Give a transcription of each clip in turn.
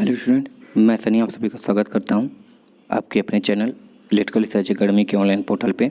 Hello student, मैं सनी आप सभी का स्वागत करता हूं आपके अपने चैनल इलेक्ट्रिकल रिसर्च अकेडमी के ऑनलाइन पोर्टल पे।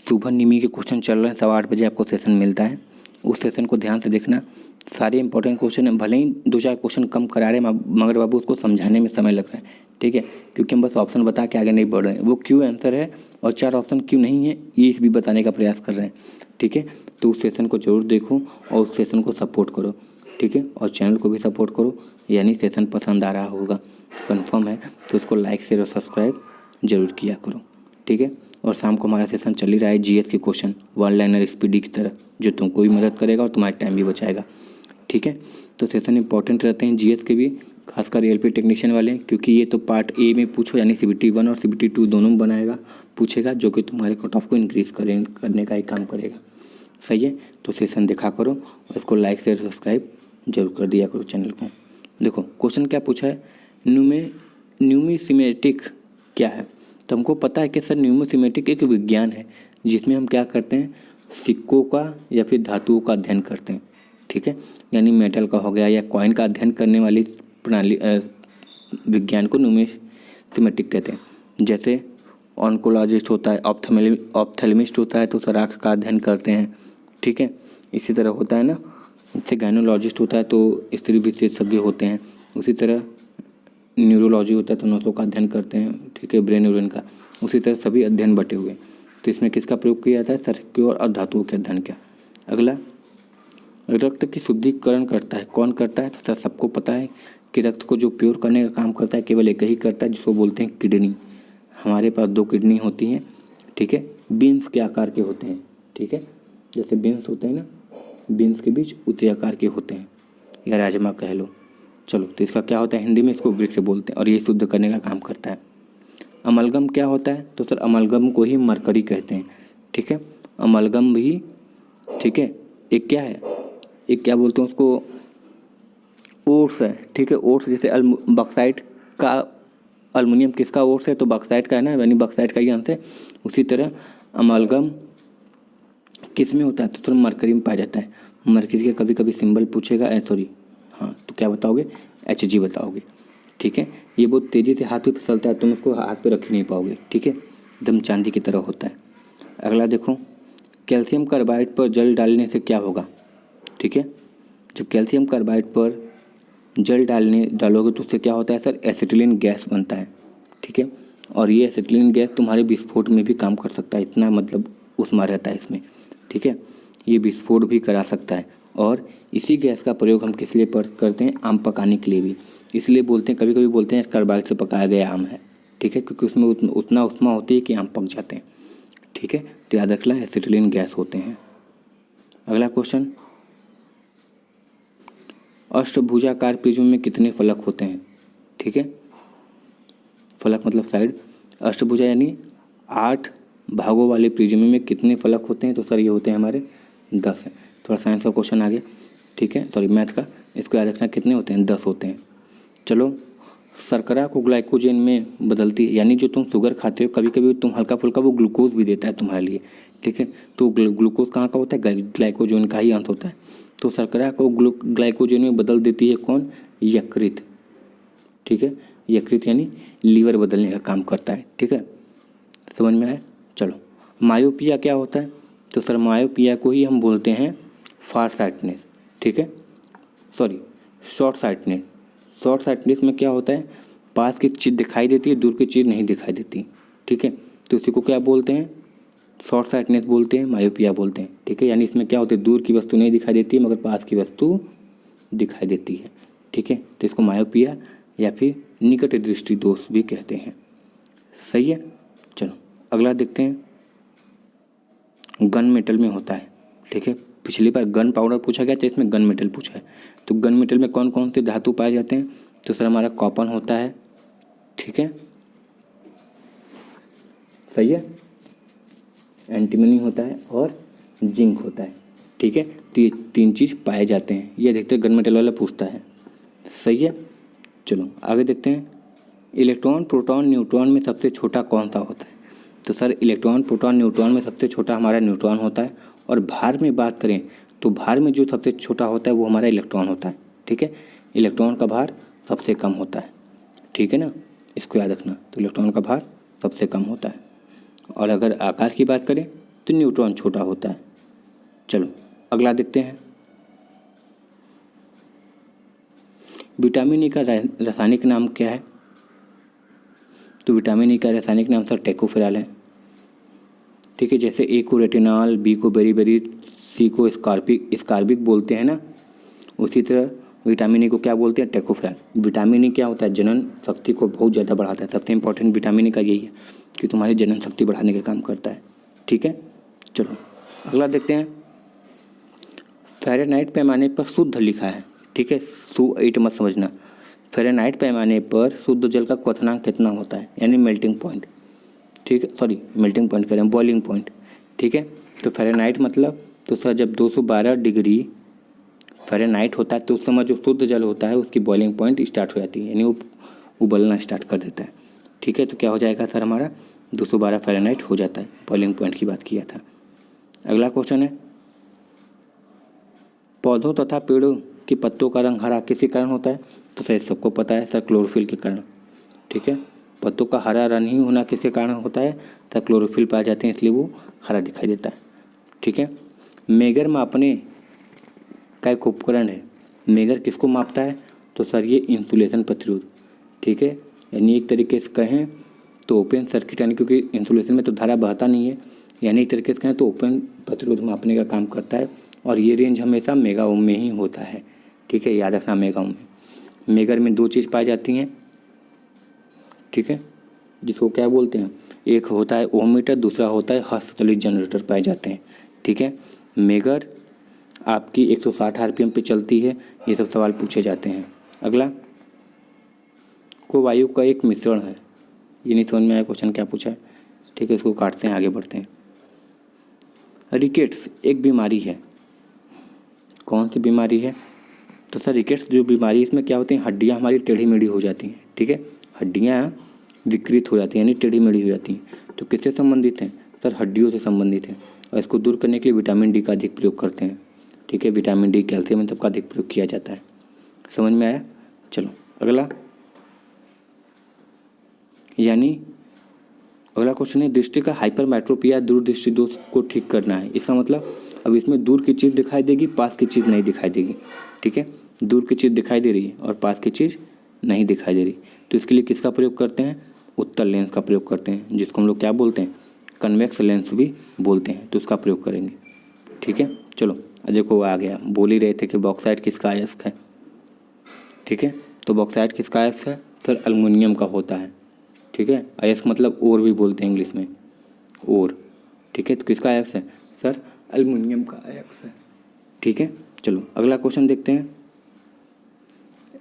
सुबह निमी के क्वेश्चन चल रहे हैं, 8:15 बजे आपको सेशन मिलता है। उस सेशन को ध्यान से देखना, सारे इंपॉर्टेंट क्वेश्चन हैं। भले ही 2-4 क्वेश्चन कम करा रहे हैं मगर बाबू उसको समझाने में समय लग रहा है, ठीक है, क्योंकि हम बस ऑप्शन बता के आगे नहीं बढ़ रहे हैं। वो क्यों आंसर है और 4 ऑप्शन क्यों नहीं है ये भी बताने का प्रयास कर रहे हैं, ठीक है। तो उस सेशन को जरूर देखो और उस सेशन को सपोर्ट करो, ठीक है, और चैनल को भी सपोर्ट करो। यानी सेशन पसंद आ रहा होगा, कंफर्म है, तो उसको लाइक शेयर और सब्सक्राइब जरूर किया करो, ठीक है। और शाम को हमारा सेशन चल ही रहा है जीएस के क्वेश्चन वन लाइनर स्पीडी की तरह, जो तुमको भी मदद करेगा और तुम्हारा टाइम भी बचाएगा, ठीक है। तो सेशन इंपॉर्टेंट रहते हैं जीएस के भी, खासकर एलपी टेक्नीशियन वाले, क्योंकि ये तो पार्ट ए में पूछो यानी CBT 1 और CBT 2 दोनों में बनाएगा पूछेगा, जो कि तुम्हारे कट ऑफ को इंक्रीज़ करने का ही काम करेगा, सही है। तो सेशन देखा करो और इसको लाइक शेयर सब्सक्राइब जरूर कर दिया करो चैनल को। देखो क्वेश्चन क्या पूछा है, न्यूमिसिमेटिक क्या है। तो हमको पता है कि सर न्यूमिसिमेटिक एक विज्ञान है जिसमें हम क्या करते हैं, सिक्कों का या फिर धातुओं का अध्ययन करते हैं, ठीक है। यानी मेटल का हो गया या कॉइन का अध्ययन करने वाली प्रणाली विज्ञान को न्यूमिसिमेटिक कहते हैं। जैसे ऑन्कोलॉजिस्ट होता है, ऑप्थेल्मिस्ट होता है तो सर आँख का अध्ययन करते हैं, ठीक है। इसी तरह होता है ना, इससे गायनोलॉजिस्ट होता है तो स्त्री विशेषज्ञ होते हैं। उसी तरह न्यूरोलॉजी होता है तो नसों का अध्ययन करते हैं, ठीक है, ब्रेन यूरेन का। उसी तरह सभी अध्ययन बटे हुए। तो इसमें किसका प्रयोग किया जाता है, सर्किल और धातुओं के अध्ययन का। अगला, रक्त की शुद्धिकरण करता है, कौन करता है, तो सर सबको पता है कि रक्त को जो प्योर करने का काम करता है केवल एक ही करता है, जिसको बोलते हैं किडनी। हमारे पास 2 किडनी होती हैं, ठीक है, बीन्स के आकार के होते हैं, ठीक है, जैसे बीन्स होते हैं ना, बीन्स के बीच उसी आकार के होते हैं, या राजमा कह लो। चलो, तो इसका क्या होता है, हिंदी में इसको वृक्ष बोलते हैं और ये शुद्ध करने का काम करता है। अमलगम क्या होता है, तो सर अमलगम को ही मरकरी कहते हैं, ठीक है। अमलगम भी, ठीक है, एक क्या है, एक क्या बोलते हैं उसको, ओर्स है, ठीक है। ओर्स जैसे बक्साइट का, अल्मुनियम किसका ओर्स है, तो बक्साइट का है ना, यानी बक्साइट का ही अंश है। उसी तरह अमलगम किस में होता है, तो सर मरकरी में पाया जाता है। मरकरी का कभी कभी सिंबल पूछेगा, सॉरी, हाँ, तो क्या बताओगे, Hg बताओगे, ठीक है। ये बहुत तेज़ी से हाथ पे फिसलता है, तुम उसको हाथ पे रख ही नहीं पाओगे, ठीक है, एकदम चांदी की तरह होता है। अगला देखो, कैल्शियम कार्बाइड पर जल डालने से क्या होगा, ठीक है। जब कैल्शियम कार्बाइड पर जल डालोगे तो उससे क्या होता है सर, एसिटिलीन गैस बनता है, ठीक है। और ये एसिटिलीन गैस तुम्हारे विस्फोट में भी काम कर सकता है, इतना मतलब ऊष्मा रहता है इसमें, ठीक है। ये विस्फोट भी करा सकता है। और इसी गैस का प्रयोग हम किस लिए करते हैं, आम पकाने के लिए भी। इसलिए बोलते हैं, कभी कभी बोलते हैं कार्बाइड से पकाया गया आम है, ठीक है, क्योंकि उसमें उतना ऊष्मा होती है कि आम पक जाते हैं, ठीक है। तो याद रखना, एसिटिलीन गैस होते हैं। अगला क्वेश्चन, अष्टभुजाकार प्रिज्म में कितने फलक होते हैं, ठीक है। फलक मतलब साइड, अष्टभुजा यानी 8 भागों वाले प्रिज्म में कितने फलक होते हैं, तो सर ये होते हैं हमारे 10 हैं। थोड़ा साइंस का क्वेश्चन आ गया, ठीक है, सॉरी मैथ का, इसको याद रखना, कितने होते हैं, 10 होते हैं। चलो, शर्करा को ग्लाइकोजन में बदलती है, यानी जो तुम शुगर खाते हो कभी कभी तुम हल्का फुल्का वो ग्लूकोज भी देता है तुम्हारे लिए, ठीक है। तो ग्लूकोज कहाँ का होता है, ग्लाइकोजन का ही अंश होता है। तो शर्करा को ग्लाइकोजन में बदल देती है कौन, यकृत, ठीक है। यकृत यानी लीवर बदलने का काम करता है, ठीक है, समझ में आया। चलो, मायोपिया क्या होता है, तो सर मायोपिया को ही हम बोलते हैं फार साइटनेस, ठीक है, sorry short sightedness. Short sightedness में क्या होता है, पास की चीज़ दिखाई देती है, दूर की चीज़ नहीं दिखाई देती, ठीक है। तो इसी को क्या बोलते हैं, शॉर्ट साइटनेस बोलते हैं, मायोपिया बोलते हैं, ठीक है। यानी इसमें क्या होता है, दूर की वस्तु नहीं दिखाई देती है मगर पास की वस्तु दिखाई देती है, ठीक है। तो इसको मायोपिया या फिर निकट दृष्टि दोष भी कहते हैं, सही है। चलो अगला देखते हैं, गन मेटल में होता है, ठीक है। पिछली बार गन पाउडर पूछा गया था, इसमें गन मेटल पूछा है। तो गन मेटल में कौन कौन से धातु पाए जाते हैं, तो सर हमारा कॉपर होता है, ठीक है, सही है, एंटीमनी होता है और जिंक होता है, ठीक है। तो ये 3 चीज़ पाए जाते हैं, ये देखते हैं गन मेटल वाला पूछता है, सही है। चलो आगे देखते हैं, इलेक्ट्रॉन प्रोटॉन न्यूट्रॉन में सबसे छोटा कौन सा होता है, तो सर इलेक्ट्रॉन प्रोटॉन न्यूट्रॉन में सबसे छोटा हमारा न्यूट्रॉन होता है। और भार में बात करें तो भार में जो सबसे छोटा होता है वो हमारा इलेक्ट्रॉन होता है, ठीक है। इलेक्ट्रॉन का भार सबसे कम होता है, ठीक है ना, इसको याद रखना। तो इलेक्ट्रॉन का भार सबसे कम होता है। और अगर आकार की बात करें तो न्यूट्रॉन छोटा होता है। चलो अगला देखते हैं। विटामिन ई का रासायनिक नाम क्या है? तो विटामिन ई का रासायनिक नाम सर टेकोफेरॉल है, ठीक है। जैसे ए को रेटिनॉल, बी को बेरीबेरी, सी को स्कारबिक बोलते हैं ना, उसी तरह विटामिन ई को क्या बोलते हैं? टेकोफेरॉल। विटामिन ई क्या होता है? जनन शक्ति को बहुत ज़्यादा बढ़ाता है। सबसे इंपॉर्टेंट विटामिन ई का यही है कि तुम्हारी जनन शक्ति बढ़ाने का काम करता है, ठीक है। चलो अगला देखते हैं। फ़ारेनहाइट पैमाने पर शुद्ध लिखा है, ठीक है, 108 मत समझना। फ़ारेनहाइट पैमाने पर शुद्ध जल का क्वथनांक कितना होता है, यानी मेल्टिंग पॉइंट, ठीक है, सॉरी मेल्टिंग पॉइंट करें, बॉइलिंग पॉइंट, ठीक है। तो फ़ारेनहाइट मतलब, तो सर जब 212 डिग्री फ़ारेनहाइट होता है तो उस समय जो शुद्ध जल होता है उसकी बॉइलिंग पॉइंट स्टार्ट हो जाती है, यानी वो उबलना स्टार्ट कर देता है, ठीक है। तो क्या हो जाएगा सर? हमारा 212 फ़ारेनहाइट हो जाता है, बॉइलिंग पॉइंट की बात किया था। अगला क्वेश्चन है, पौधों तथा पेड़ों के पत्तों का रंग हरा किसी कारण होता है? तो सर सबको पता है सर, क्लोरोफिल के कारण, ठीक है। पत्तों का हरा रंग ही होना किसके कारण होता है? तो क्लोरोफिल पाए जाते हैं, इसलिए वो हरा दिखाई देता है, ठीक है। मेगर मापने का एक उपकरण है, मेगर किसको मापता है? तो सर ये इंसुलेशन प्रतिरोध, ठीक है, यानी एक तरीके से कहें तो ओपन सर्किट, यानी क्योंकि इंसुलेशन में तो धारा बहता नहीं है, यानी एक तरीके से कहें तो ओपन प्रतिरोध मापने का काम करता है। और ये रेंज हमेशा मेगा ओम में ही होता है, ठीक है, याद रखना मेगा ओम में। मेगर में दो चीज़ पाई जाती हैं, ठीक है, जिसको क्या बोलते हैं? एक होता है ओम मीटर, दूसरा होता है हस्तचलित जनरेटर पाए जाते हैं, ठीक है। मेगर आपकी 160 आरपीएम पे चलती है, ये सब सवाल पूछे जाते हैं। अगला, को वायु का एक मिश्रण है, ये नहीं समझ में आया क्वेश्चन क्या पूछा है, ठीक है, इसको काटते हैं, आगे बढ़ते हैं। रिकेट्स एक बीमारी है, कौन सी बीमारी है? तो सर रिकेट्स जो बीमारी, इसमें क्या होती है? हड्डियाँ हमारी टेढ़ी मेढ़ी हो जाती हैं, ठीक है, हड्डियाँ विकृत हो जाती हैं, यानी टेढ़ी मेढ़ी हो जाती हैं। तो किससे संबंधित हैं? सर हड्डियों से संबंधित है। और इसको दूर करने के लिए विटामिन डी का अधिक प्रयोग करते हैं, ठीक है, विटामिन डी, कैल्शियम, इन सबका अधिक प्रयोग किया जाता है। समझ में आया? चलो अगला, यानी अगला क्वेश्चन है, दृष्टि का हाइपरमेट्रोपिया, दूरदृष्टि दोष को ठीक करना है। इसका मतलब अब इसमें दूर की चीज़ दिखाई देगी, पास की चीज़ नहीं दिखाई देगी, ठीक है, दूर की चीज़ दिखाई दे रही है और पास की चीज़ नहीं दिखाई दे रही। तो इसके लिए किसका प्रयोग करते हैं? उत्तल लेंस का प्रयोग करते हैं, जिसको हम लोग क्या बोलते हैं? कन्वेक्स लेंस भी बोलते हैं, तो उसका प्रयोग करेंगे, ठीक है। चलो अजय को आ गया, बोल ही रहे थे कि बॉक्साइट किसका अयस्क है, ठीक है। तो बॉक्साइट किसका अयस्क है? सर एल्युमिनियम का होता है, ठीक है। अयस्क मतलब ओर भी बोलते हैं इंग्लिश में, ओर, ठीक है। तो किसका अयस्क है? सर एल्युमिनियम का अयस्क है, ठीक है। चलो अगला क्वेश्चन देखते हैं।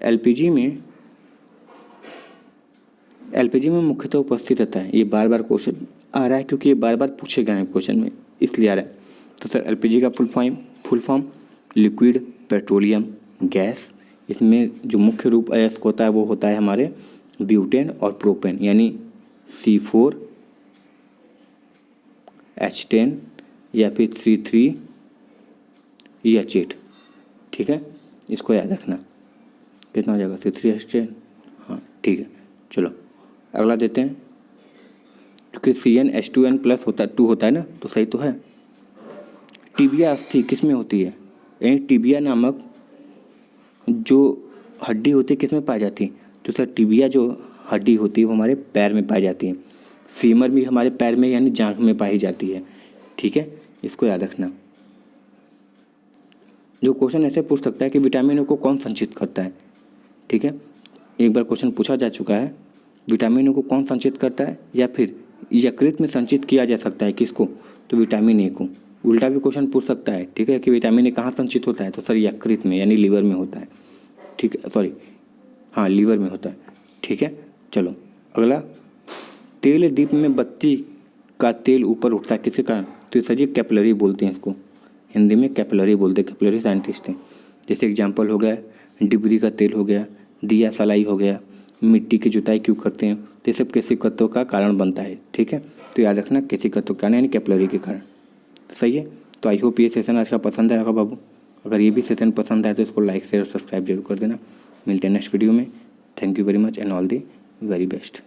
एलपीजी में मुख्यतः उपस्थित रहता है, ये बार बार क्वेश्चन आ रहा है क्योंकि ये बार बार पूछे गए हैं क्वेश्चन में, इसलिए आ रहा है। तो सर एलपीजी का full form liquid petroleum gas. इसमें जो मुख्य रूप अयस्क होता है वो होता है हमारे ब्यूटेन और प्रोपेन, यानी C4H10 या फिर C3H8, ठीक है, इसको याद रखना। कितना हो जाएगा? C3H10, हाँ ठीक है। चलो अगला देते हैं, क्योंकि CnH2n+ होता है, 2 होता है ना, तो सही तो है। टिबिया अस्थि किस में होती है? यानी टिबिया नामक जो हड्डी होती है किस में पाई जाती है? तो सर टिबिया जो हड्डी होती है वो हमारे पैर में पाई जाती है। फीमर भी हमारे पैर में यानी जांघ में पाई जाती है, ठीक है, इसको याद रखना। जो क्वेश्चन ऐसे पूछ सकता है कि विटामिनों को कौन संचित करता है, ठीक है, एक बार क्वेश्चन पूछा जा चुका है, विटामिनों को कौन संचित करता है, या फिर यकृत में संचित किया जा सकता है किसको? तो विटामिन ए को। उल्टा भी क्वेश्चन पूछ सकता है, ठीक है, कि विटामिन ए कहाँ संचित होता है? तो सर यकृत में, यानी लीवर में होता है, ठीक है, सॉरी हाँ लीवर में होता है, ठीक है। चलो अगला, तेल दीप में बत्ती का तेल ऊपर उठता है किसके कारण? तो सर ये कैपिलरी बोलते हैं इसको, हिंदी में कैपिलरी बोलते हैं, कैपिलरी साइंटिस्ट हैं। जैसे एग्जाम्पल हो गया डिबरी का तेल हो गया, दिया सलाई हो गया, मिट्टी की जुताई क्यों करते हैं? तो ये सब केशिकत्व का कारण बनता है, ठीक है। तो याद रखना केशिकत्व का कारण यानी कैपिलरी के कारण, सही है। तो आई होप ये सेशन आज का पसंद आएगा बाबू। अगर ये भी सेशन पसंद आए तो इसको लाइक शेयर और सब्सक्राइब जरूर कर देना। मिलते हैं नेक्स्ट वीडियो में, thank you very much and all the very best.